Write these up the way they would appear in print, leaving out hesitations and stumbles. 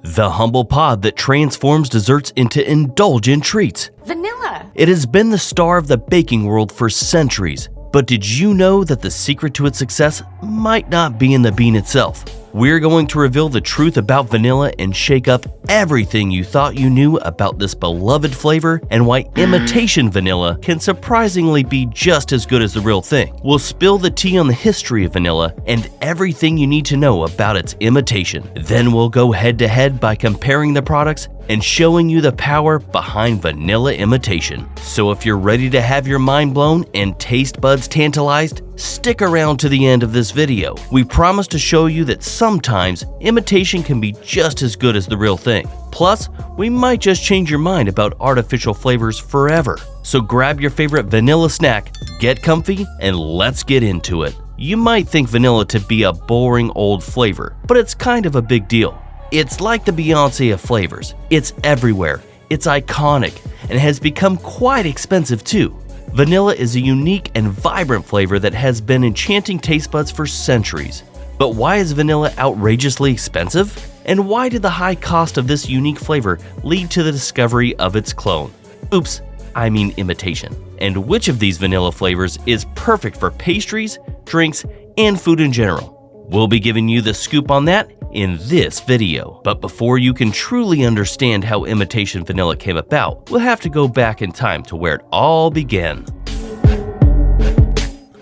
the humble pod that transforms desserts into indulgent treats. Vanilla! It has been the star of the baking world for centuries, but did you know that the secret to its success might not be in the bean itself? We're going to reveal the truth about vanilla and shake up everything you thought you knew about this beloved flavor and why imitation vanilla can surprisingly be just as good as the real thing. We'll spill the tea on the history of vanilla and everything you need to know about its imitation. Then we'll go head to head by comparing the products and showing you the power behind vanilla imitation. So if you're ready to have your mind blown and taste buds tantalized, stick around to the end of this video. We promise to show you that sometimes imitation can be just as good as the real thing. Plus, we might just change your mind about artificial flavors forever. So grab your favorite vanilla snack, get comfy, and let's get into it. You might think vanilla to be a boring old flavor, but it's kind of a big deal. It's like the Beyoncé of flavors. It's everywhere, it's iconic, and has become quite expensive too. Vanilla is a unique and vibrant flavor that has been enchanting taste buds for centuries. But why is vanilla outrageously expensive? And why did the high cost of this unique flavor lead to the discovery of its clone? Oops, I mean imitation. And which of these vanilla flavors is perfect for pastries, drinks, and food in general? We'll be giving you the scoop on that in this video. But before you can truly understand how imitation vanilla came about, we'll have to go back in time to where it all began.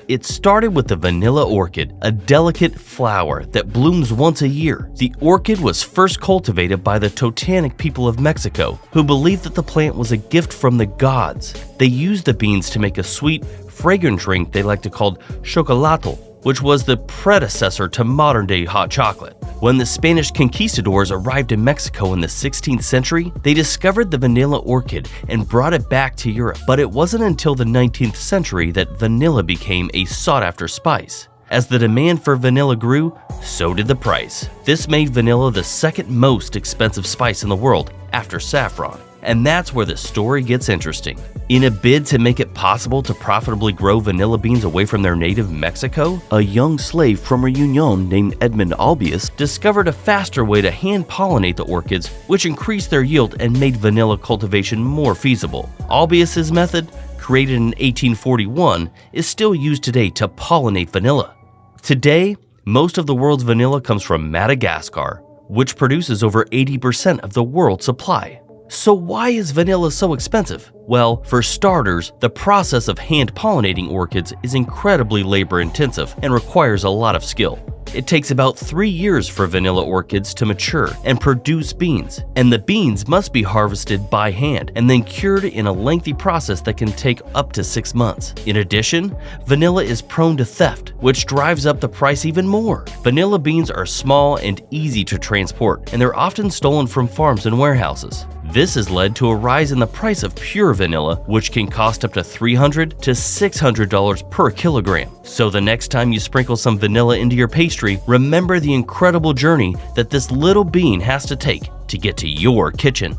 It started with the vanilla orchid, a delicate flower that blooms once a year. The orchid was first cultivated by the Totanic people of Mexico, who believed that the plant was a gift from the gods. They used the beans to make a sweet, fragrant drink they like to call chocolatl, which was the predecessor to modern-day hot chocolate. When the Spanish conquistadors arrived in Mexico in the 16th century, they discovered the vanilla orchid and brought it back to Europe. But it wasn't until the 19th century that vanilla became a sought-after spice. As the demand for vanilla grew, so did the price. This made vanilla the second most expensive spice in the world after saffron. And that's where the story gets interesting. In a bid to make it possible to profitably grow vanilla beans away from their native Mexico, a young slave from Reunion named Edmund Albius discovered a faster way to hand-pollinate the orchids, which increased their yield and made vanilla cultivation more feasible. Albius's method, created in 1841, is still used today to pollinate vanilla. Today, most of the world's vanilla comes from Madagascar, which produces over 80% of the world's supply. So why is vanilla so expensive? Well, for starters, the process of hand-pollinating orchids is incredibly labor-intensive and requires a lot of skill. It takes about 3 years for vanilla orchids to mature and produce beans, and the beans must be harvested by hand and then cured in a lengthy process that can take up to 6 months. In addition, vanilla is prone to theft, which drives up the price even more. Vanilla beans are small and easy to transport, and they're often stolen from farms and warehouses. This has led to a rise in the price of pure vanilla, which can cost up to $300 to $600 per kilogram. So the next time you sprinkle some vanilla into your pastry, remember the incredible journey that this little bean has to take to get to your kitchen.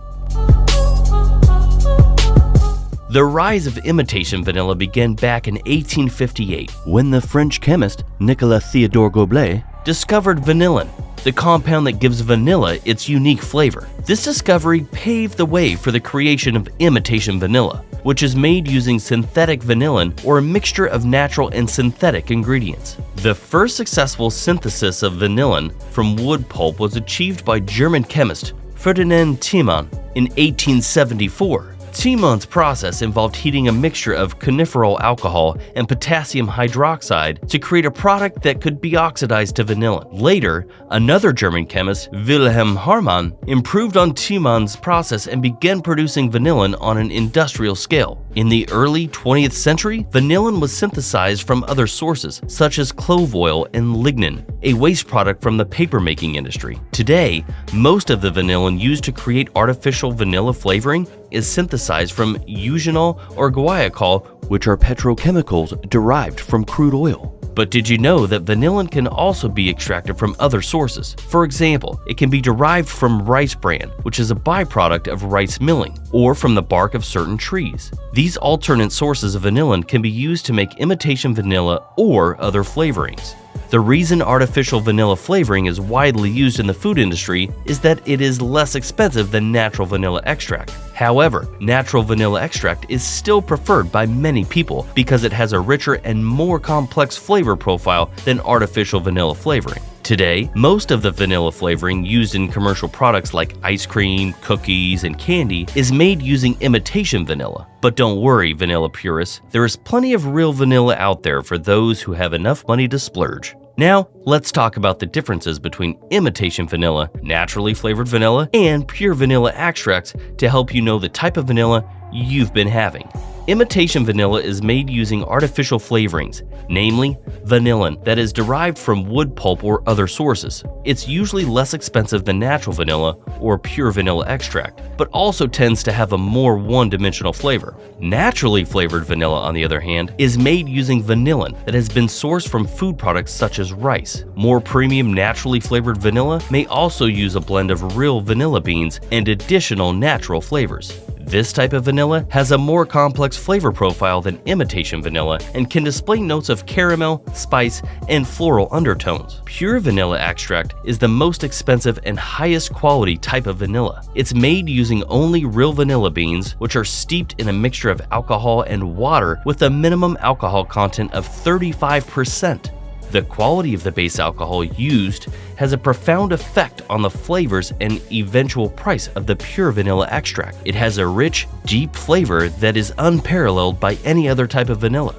The rise of imitation vanilla began back in 1858 when the French chemist Nicolas Theodore Goblet discovered vanillin, the compound that gives vanilla its unique flavor. This discovery paved the way for the creation of imitation vanilla, which is made using synthetic vanillin or a mixture of natural and synthetic ingredients. The first successful synthesis of vanillin from wood pulp was achieved by German chemist Ferdinand Tiemann in 1874. Tiemann's process involved heating a mixture of coniferol alcohol and potassium hydroxide to create a product that could be oxidized to vanillin. Later, another German chemist, Wilhelm Hamann, improved on Tiemann's process and began producing vanillin on an industrial scale. In the early 20th century, vanillin was synthesized from other sources, such as clove oil and lignin, a waste product from the paper-making industry. Today, most of the vanillin used to create artificial vanilla flavoring is synthesized from eugenol or guaiacol, which are petrochemicals derived from crude oil. But did you know that vanillin can also be extracted from other sources? For example, it can be derived from rice bran, which is a byproduct of rice milling, or from the bark of certain trees. These alternate sources of vanillin can be used to make imitation vanilla or other flavorings. The reason artificial vanilla flavoring is widely used in the food industry is that it is less expensive than natural vanilla extract. However, natural vanilla extract is still preferred by many people because it has a richer and more complex flavor profile than artificial vanilla flavoring. Today, most of the vanilla flavoring used in commercial products like ice cream, cookies, and candy is made using imitation vanilla. But don't worry, vanilla purists, there is plenty of real vanilla out there for those who have enough money to splurge. Now, let's talk about the differences between imitation vanilla, naturally flavored vanilla, and pure vanilla extracts to help you know the type of vanilla you've been having. Imitation vanilla is made using artificial flavorings, namely vanillin, that is derived from wood pulp or other sources. It's usually less expensive than natural vanilla or pure vanilla extract, but also tends to have a more one-dimensional flavor. Naturally flavored vanilla, on the other hand, is made using vanillin that has been sourced from food products such as rice. More premium naturally flavored vanilla may also use a blend of real vanilla beans and additional natural flavors. This type of vanilla has a more complex flavor profile than imitation vanilla and can display notes of caramel, spice, and floral undertones. Pure vanilla extract is the most expensive and highest quality type of vanilla. It's made using only real vanilla beans, which are steeped in a mixture of alcohol and water with a minimum alcohol content of 35%. The quality of the base alcohol used has a profound effect on the flavors and eventual price of the pure vanilla extract. It has a rich, deep flavor that is unparalleled by any other type of vanilla.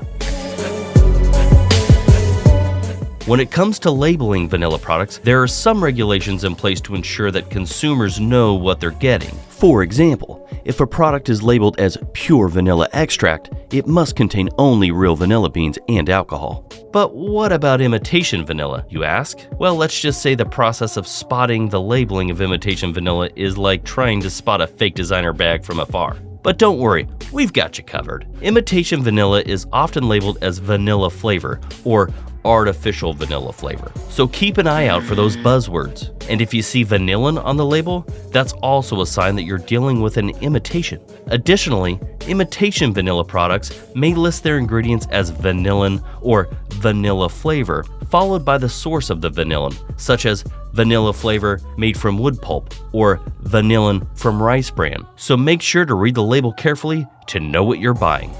When it comes to labeling vanilla products, there are some regulations in place to ensure that consumers know what they're getting. For example, if a product is labeled as pure vanilla extract, it must contain only real vanilla beans and alcohol. But what about imitation vanilla, you ask? Well, let's just say the process of spotting the labeling of imitation vanilla is like trying to spot a fake designer bag from afar. But don't worry, we've got you covered. Imitation vanilla is often labeled as vanilla flavor or artificial vanilla flavor. So keep an eye out for those buzzwords. And if you see vanillin on the label, that's also a sign that you're dealing with an imitation. Additionally, imitation vanilla products may list their ingredients as vanillin or vanilla flavor, followed by the source of the vanillin, such as vanilla flavor made from wood pulp or vanillin from rice bran. So make sure to read the label carefully to know what you're buying.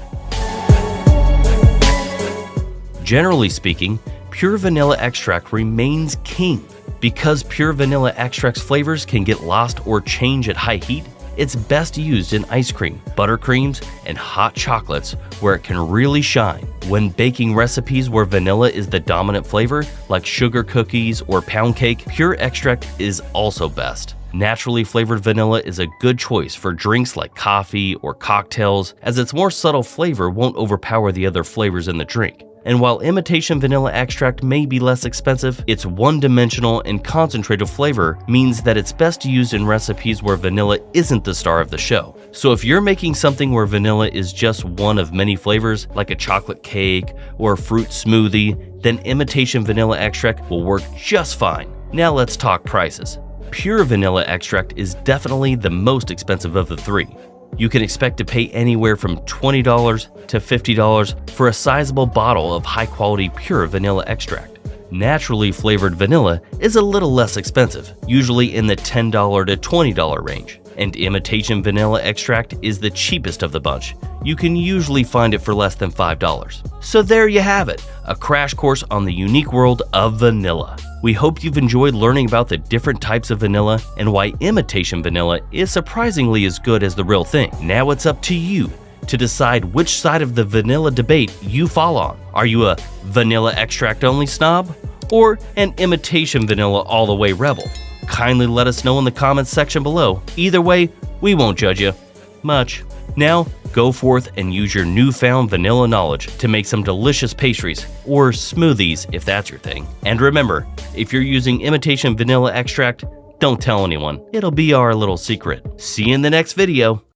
Generally speaking, pure vanilla extract remains king. Because pure vanilla extract's flavors can get lost or change at high heat, it's best used in ice cream, buttercreams, and hot chocolates where it can really shine. When baking recipes where vanilla is the dominant flavor, like sugar cookies or pound cake, pure extract is also best. Naturally flavored vanilla is a good choice for drinks like coffee or cocktails, as its more subtle flavor won't overpower the other flavors in the drink. And while imitation vanilla extract may be less expensive, its one-dimensional and concentrated flavor means that it's best used in recipes where vanilla isn't the star of the show. So if you're making something where vanilla is just one of many flavors, like a chocolate cake or a fruit smoothie, then imitation vanilla extract will work just fine. Now let's talk prices. Pure vanilla extract is definitely the most expensive of the three. You can expect to pay anywhere from $20 to $50 for a sizable bottle of high-quality pure vanilla extract. Naturally flavored vanilla is a little less expensive, usually in the $10 to $20 range, and imitation vanilla extract is the cheapest of the bunch. You can usually find it for less than $5. So there you have it, a crash course on the unique world of vanilla. We hope you've enjoyed learning about the different types of vanilla and why imitation vanilla is surprisingly as good as the real thing. Now it's up to you to decide which side of the vanilla debate you fall on. Are you a vanilla extract only snob or an imitation vanilla all the way rebel? Kindly let us know in the comments section below. Either way, we won't judge you much. Now, go forth and use your newfound vanilla knowledge to make some delicious pastries or smoothies if that's your thing. And remember, if you're using imitation vanilla extract, don't tell anyone. It'll be our little secret. See you in the next video.